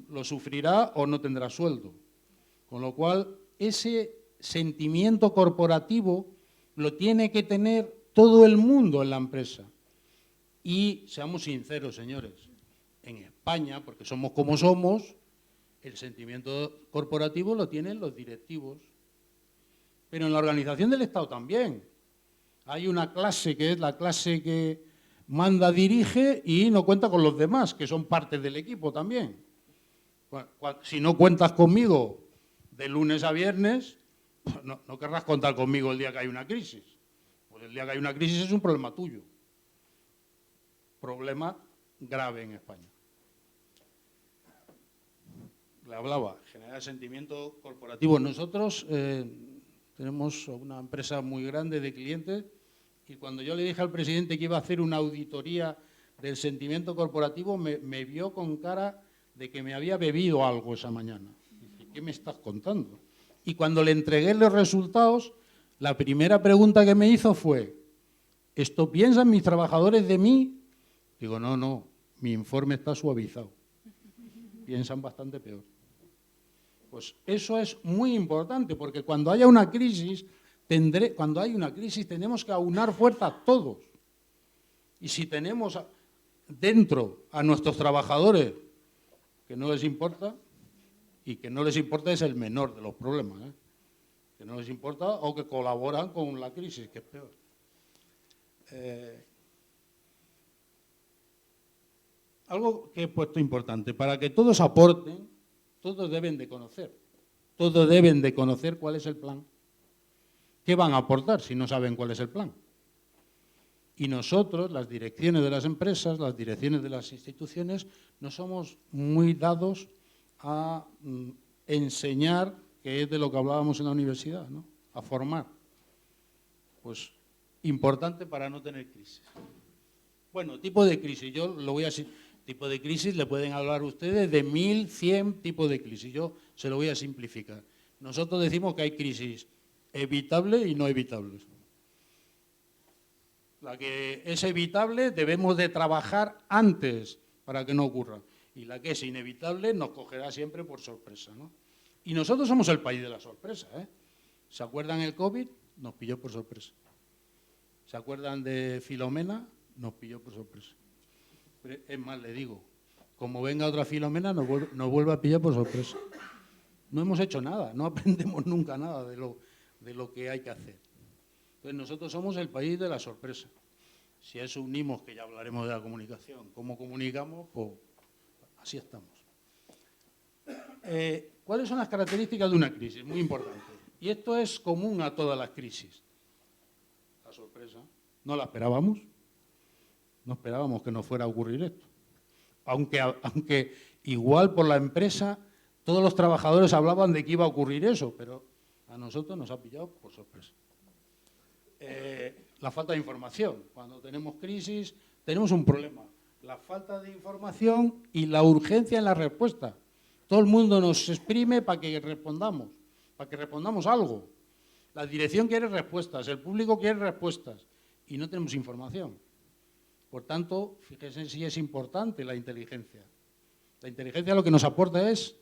C: lo sufrirá o no tendrá sueldo. Con lo cual, ese sentimiento corporativo lo tiene que tener todo el mundo en la empresa. Y seamos sinceros, señores, en España, porque somos como somos, el sentimiento corporativo lo tienen los directivos. Pero en la organización del Estado también. Hay una clase que es la clase que manda, dirige y no cuenta con los demás, que son parte del equipo también. Si no cuentas conmigo de lunes a viernes, pues no querrás contar conmigo el día que hay una crisis. Pues el día que hay una crisis es un problema tuyo. Problema grave en España. Le hablaba, generar sentimiento corporativo. Nosotros tenemos una empresa muy grande de clientes y cuando yo le dije al presidente que iba a hacer una auditoría del sentimiento corporativo, me vio con cara de que me había bebido algo esa mañana. Dije: ¿qué me estás contando? Y cuando le entregué los resultados, la primera pregunta que me hizo fue: ¿esto piensan mis trabajadores de mí? Digo: no, mi informe está suavizado. Piensan bastante peor. Pues eso es muy importante, porque cuando haya una crisis, tenemos que aunar fuerzas todos. Y si tenemos dentro a nuestros trabajadores que no les importa, y que no les importa es el menor de los problemas, que no les importa o que colaboran con la crisis, que es peor. Algo que he puesto importante, para que todos aporten, todos deben de conocer cuál es el plan. ¿Qué van a aportar si no saben cuál es el plan? Y nosotros, las direcciones de las empresas, las direcciones de las instituciones, no somos muy dados a enseñar, que es de lo que hablábamos en la universidad, ¿no? A formar. Pues importante para no tener crisis. Bueno, tipo de crisis, yo lo voy a decir. Tipo de crisis, le pueden hablar ustedes de 1.100 tipos de crisis. Yo se lo voy a simplificar. Nosotros decimos que hay crisis evitables y no evitables. La que es evitable debemos de trabajar antes para que no ocurra. Y la que es inevitable nos cogerá siempre por sorpresa, ¿no? Y nosotros somos el país de la sorpresa, ¿eh? ¿Se acuerdan el COVID? Nos pilló por sorpresa. ¿Se acuerdan de Filomena? Nos pilló por sorpresa. Pero es más, le digo, como venga otra Filomena, nos vuelve a pillar por sorpresa. No hemos hecho nada, no aprendemos nunca nada de lo que hay que hacer. Entonces nosotros somos el país de la sorpresa. Si a eso unimos, que ya hablaremos de la comunicación, cómo comunicamos, pues así estamos. ¿Cuáles son las características de una crisis? Muy importante. Y esto es común a todas las crisis. La sorpresa. No la esperábamos. No esperábamos que nos fuera a ocurrir esto. Aunque igual por la empresa todos los trabajadores hablaban de que iba a ocurrir eso, pero a nosotros nos ha pillado por sorpresa. La falta de información. Cuando tenemos crisis, tenemos un problema. La falta de información y la urgencia en la respuesta. Todo el mundo nos exprime para que respondamos algo. La dirección quiere respuestas, el público quiere respuestas y no tenemos información. Por tanto, fíjense si es importante la inteligencia. La inteligencia lo que nos aporta es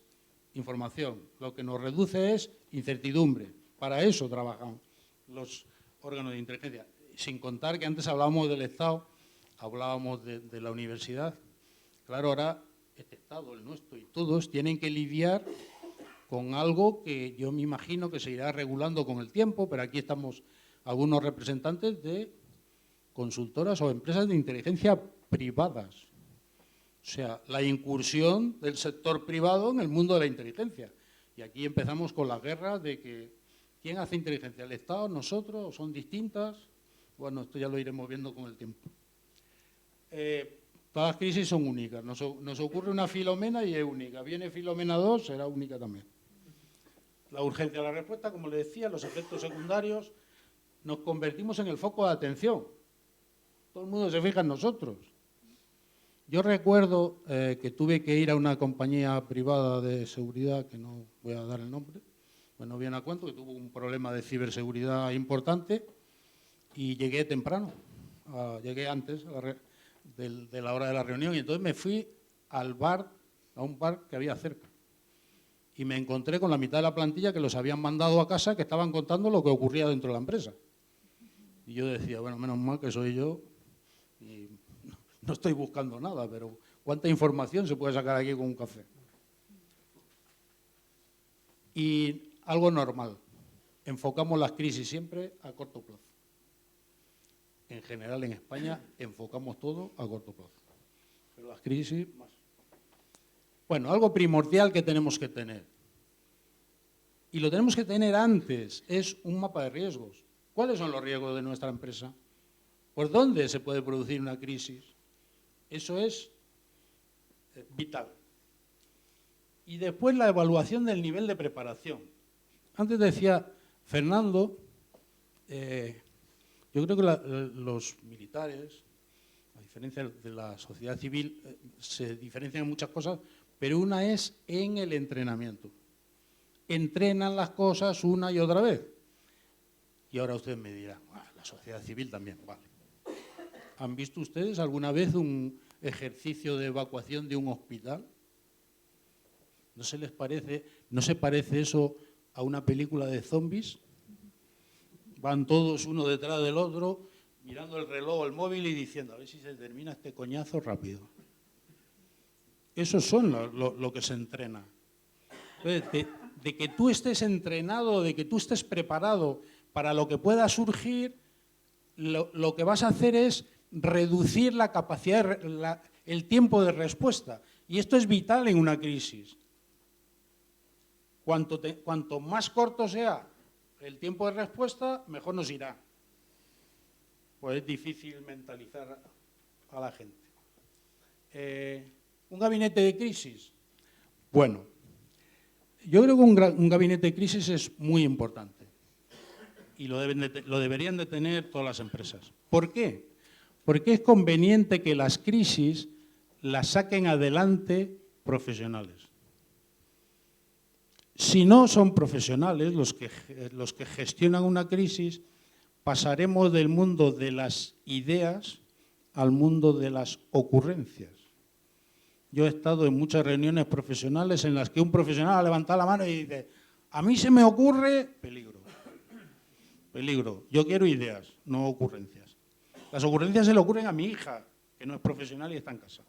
C: información, lo que nos reduce es incertidumbre. Para eso trabajan los órganos de inteligencia. Sin contar que antes hablábamos del Estado, hablábamos de la universidad. Claro, ahora este Estado, el nuestro y todos tienen que lidiar con algo que yo me imagino que se irá regulando con el tiempo, pero aquí estamos algunos representantes de consultoras o empresas de inteligencia privadas. O sea, la incursión del sector privado en el mundo de la inteligencia. Y aquí empezamos con la guerra de que ¿quién hace inteligencia? ¿El Estado? ¿Nosotros? ¿Son distintas? Bueno, esto ya lo iremos viendo con el tiempo. Todas las crisis son únicas. Nos ocurre una Filomena y es única. Viene Filomena 2, será única también. La urgencia de la respuesta, como le decía, los efectos secundarios, nos convertimos en el foco de atención. Todo el mundo se fija en nosotros. Yo recuerdo que tuve que ir a una compañía privada de seguridad, que no voy a dar el nombre, pues no viene a cuento, que tuvo un problema de ciberseguridad importante y llegué temprano, llegué antes de la hora de la reunión y entonces me fui al bar, a un bar que había cerca. Y me encontré con la mitad de la plantilla que los habían mandado a casa, que estaban contando lo que ocurría dentro de la empresa. Y yo decía, bueno, menos mal que soy yo y no estoy buscando nada, pero ¿cuánta información se puede sacar aquí con un café? Y algo normal, enfocamos las crisis siempre a corto plazo. En general en España enfocamos todo a corto plazo, pero las crisis más. Bueno, algo primordial que tenemos que tener, y lo tenemos que tener antes, es un mapa de riesgos. ¿Cuáles son los riesgos de nuestra empresa? ¿Por dónde se puede producir una crisis? Eso es vital. Y después la evaluación del nivel de preparación. Antes decía Fernando, yo creo que los militares, a diferencia de la sociedad civil, se diferencian en muchas cosas, pero una es en el entrenamiento. Entrenan las cosas una y otra vez. Y ahora ustedes me dirán, la sociedad civil también, vale. ¿Han visto ustedes alguna vez un ejercicio de evacuación de un hospital? ¿No se les parece, no se parece eso a una película de zombies? Van todos uno detrás del otro, mirando el reloj o el móvil y diciendo, a ver si se termina este coñazo rápido. Esos son lo que se entrena. Entonces, de que tú estés entrenado, de que tú estés preparado para lo que pueda surgir, lo que vas a hacer es reducir la capacidad, el tiempo de respuesta. Y esto es vital en una crisis. Cuanto más corto sea el tiempo de respuesta, mejor nos irá. Pues es difícil mentalizar a la gente. ¿Un gabinete de crisis? Bueno, yo creo que un gabinete de crisis es muy importante. Y lo deberían de tener todas las empresas. ¿Por qué? Porque es conveniente que las crisis la saquen adelante profesionales. Si no son profesionales los que gestionan una crisis, pasaremos del mundo de las ideas al mundo de las ocurrencias. Yo he estado en muchas reuniones profesionales en las que un profesional ha levantado la mano y dice: a mí se me ocurre, peligro, peligro, yo quiero ideas, no ocurrencias. Las ocurrencias se le ocurren a mi hija, que no es profesional y está en casa.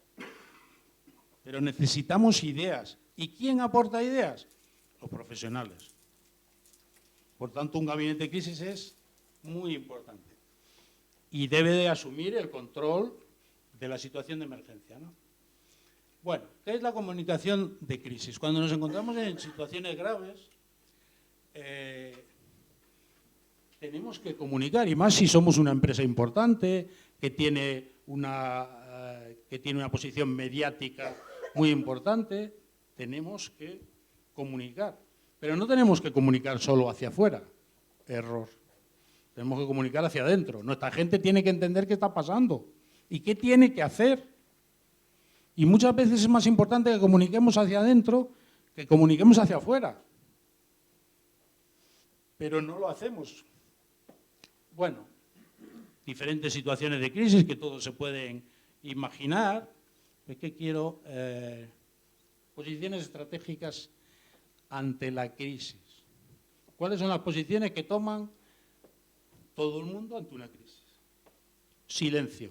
C: Pero necesitamos ideas. ¿Y quién aporta ideas? Los profesionales. Por tanto, un gabinete de crisis es muy importante y debe de asumir el control de la situación de emergencia, ¿no? Bueno, ¿qué es la comunicación de crisis? Cuando nos encontramos en situaciones graves, tenemos que comunicar, y más si somos una empresa importante que tiene una posición mediática muy importante, tenemos que comunicar. Pero no tenemos que comunicar solo hacia afuera. Error. Tenemos que comunicar hacia adentro. Nuestra gente tiene que entender qué está pasando y qué tiene que hacer. Y muchas veces es más importante que comuniquemos hacia adentro que comuniquemos hacia afuera. Pero no lo hacemos. Bueno, diferentes situaciones de crisis que todos se pueden imaginar. Es que quiero posiciones estratégicas ante la crisis. ¿Cuáles son las posiciones que toman todo el mundo ante una crisis? Silencio.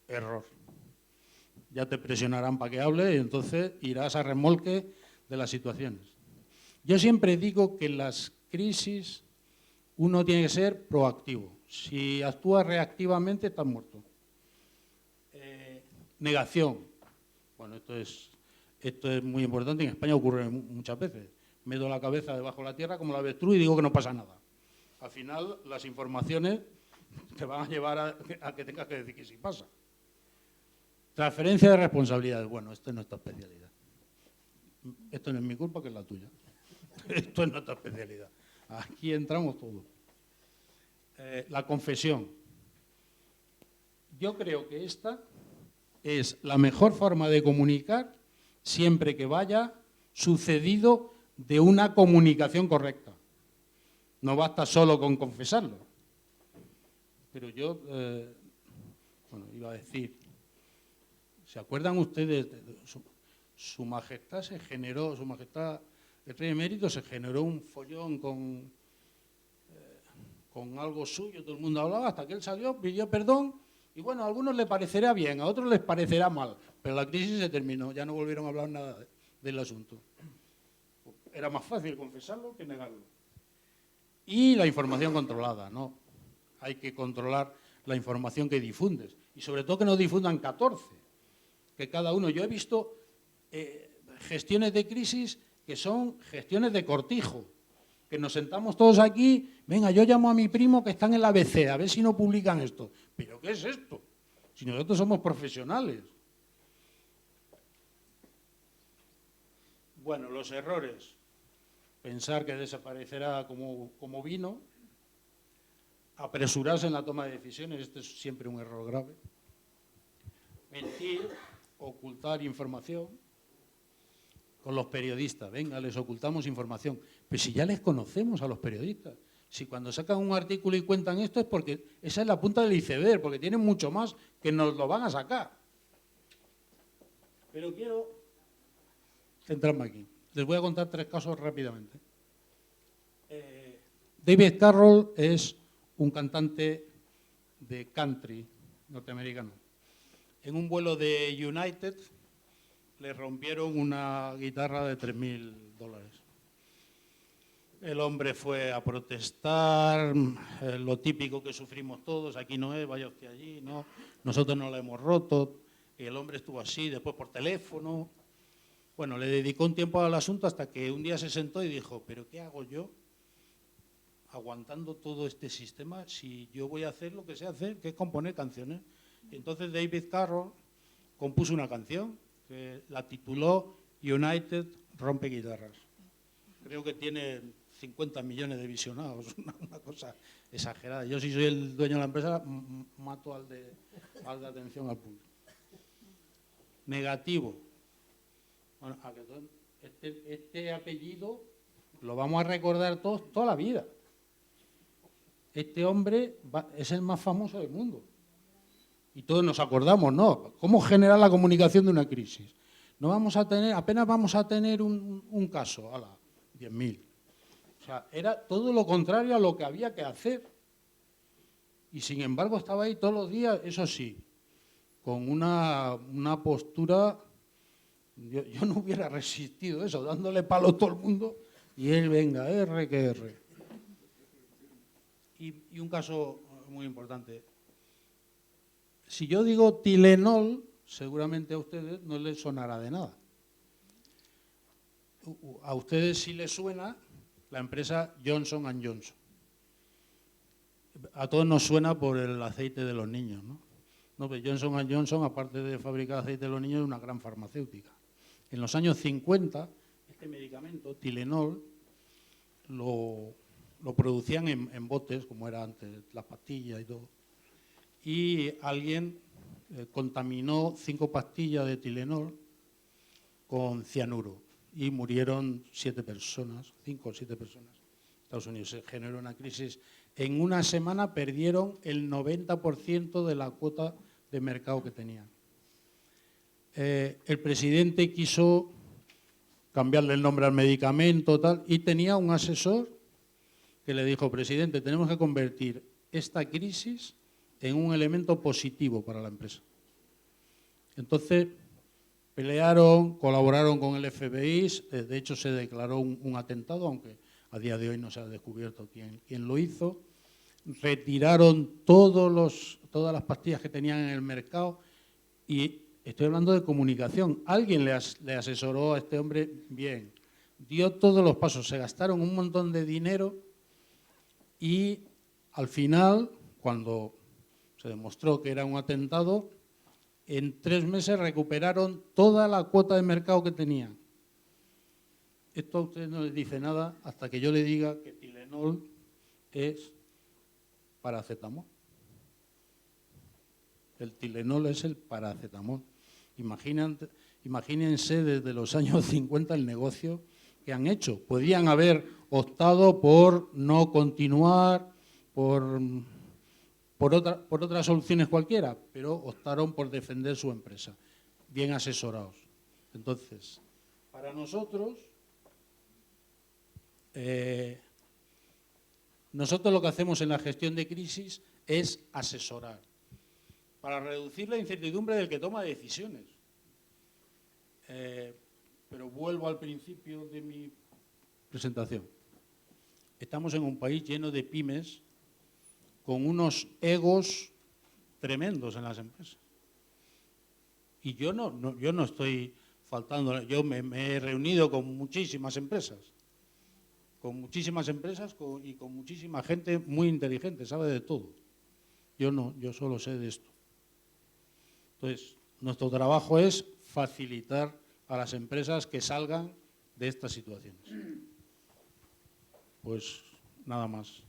C: Error. Ya te presionarán para que hable y entonces irás a remolque de las situaciones. Yo siempre digo que en las crisis uno tiene que ser proactivo. Si actúas reactivamente, estás muerto. Negación. Bueno, esto es muy importante. En España ocurre muchas veces. Meto la cabeza debajo de la tierra como la avestruz y digo que no pasa nada. Al final, las informaciones te van a llevar a que tengas que decir que sí pasa. Transferencia de responsabilidades. Bueno, esto es nuestra especialidad. Esto no es mi culpa, que es la tuya. Esto es nuestra especialidad. Aquí entramos todos. La confesión. Yo creo que esta es la mejor forma de comunicar siempre que vaya sucedido de una comunicación correcta. No basta solo con confesarlo. Pero yo, iba a decir, ¿se acuerdan ustedes? Su Majestad el Rey Emérito se generó un follón con algo suyo, todo el mundo hablaba, hasta que él salió, pidió perdón, y bueno, a algunos les parecerá bien, a otros les parecerá mal, pero la crisis se terminó, ya no volvieron a hablar nada del asunto. Era más fácil confesarlo que negarlo. Y la información controlada, ¿no? Hay que controlar la información que difundes, y sobre todo que no difundan 14, que cada uno. Yo he visto gestiones de crisis que son gestiones de cortijo, que nos sentamos todos aquí, venga, yo llamo a mi primo que está en el ABC, a ver si no publican esto. ¿Pero qué es esto? Si nosotros somos profesionales. Bueno, los errores. Pensar que desaparecerá como vino, apresurarse en la toma de decisiones, esto es siempre un error grave. Mentir, ocultar información. Con los periodistas, venga, les ocultamos información. Pero si ya les conocemos a los periodistas, si cuando sacan un artículo y cuentan esto es porque esa es la punta del iceberg, porque tienen mucho más que nos lo van a sacar. Pero quiero centrarme aquí. Les voy a contar 3 casos rápidamente. David Carroll es un cantante de country norteamericano. En un vuelo de United le rompieron una guitarra de $3.000. El hombre fue a protestar, lo típico que sufrimos todos, aquí no es, vaya usted allí, no, nosotros no la hemos roto. Y el hombre estuvo así, después por teléfono. Bueno, le dedicó un tiempo al asunto hasta que un día se sentó y dijo, ¿pero qué hago yo aguantando todo este sistema si yo voy a hacer lo que sé hacer, que es componer canciones? Y entonces David Carroll compuso una canción que la tituló United Rompe Guitarras. Creo que tiene 50 millones de visionados, una cosa exagerada. Yo, si soy el dueño de la empresa, mato al de atención al público. negativo. Bueno, este apellido lo vamos a recordar todos toda la vida. Este hombre es el más famoso del mundo. Y todos nos acordamos, ¿no? ¿Cómo generar la comunicación de una crisis? No vamos a tener, apenas vamos a tener un caso, 10.000. O sea, era todo lo contrario a lo que había que hacer. Y sin embargo estaba ahí todos los días, eso sí, con una postura, yo no hubiera resistido eso, dándole palo a todo el mundo, y él, venga, R que R. Y un caso muy importante. Si yo digo Tylenol, seguramente a ustedes no les sonará de nada. A ustedes sí les suena la empresa Johnson & Johnson. A todos nos suena por el aceite de los niños, ¿no? No, pero Johnson & Johnson, aparte de fabricar aceite de los niños, es una gran farmacéutica. En los años 50, este medicamento, Tylenol, lo producían en botes, como era antes, las pastillas y todo. Y alguien contaminó 5 pastillas de Tylenol con cianuro y murieron 7 personas, 5 o 7 personas. En Estados Unidos se generó una crisis. En una semana perdieron el 90% de la cuota de mercado que tenían. El presidente quiso cambiarle el nombre al medicamento tal, y tenía un asesor que le dijo: presidente, tenemos que convertir esta crisis en un elemento positivo para la empresa. Entonces pelearon, colaboraron con el FBI, de hecho se declaró un atentado, aunque a día de hoy no se ha descubierto quién lo hizo. Retiraron todas las pastillas que tenían en el mercado y estoy hablando de comunicación. Alguien le asesoró a este hombre bien, dio todos los pasos, se gastaron un montón de dinero y al final, cuando se demostró que era un atentado, en 3 meses recuperaron toda la cuota de mercado que tenían. Esto a ustedes no les dice nada hasta que yo le diga que Tylenol es paracetamol. El Tylenol es el paracetamol. Imagínense desde los años 50 el negocio que han hecho. Podían haber optado por no continuar, por otras soluciones cualquiera, pero optaron por defender su empresa, bien asesorados. Entonces, para nosotros lo que hacemos en la gestión de crisis es asesorar, para reducir la incertidumbre del que toma decisiones. Pero vuelvo al principio de mi presentación. Estamos en un país lleno de pymes con unos egos tremendos en las empresas. Y yo no estoy faltando, yo me he reunido con muchísimas empresas y con muchísima gente muy inteligente, sabe de todo. Yo no, yo solo sé de esto. Entonces, nuestro trabajo es facilitar a las empresas que salgan de estas situaciones. Pues nada más.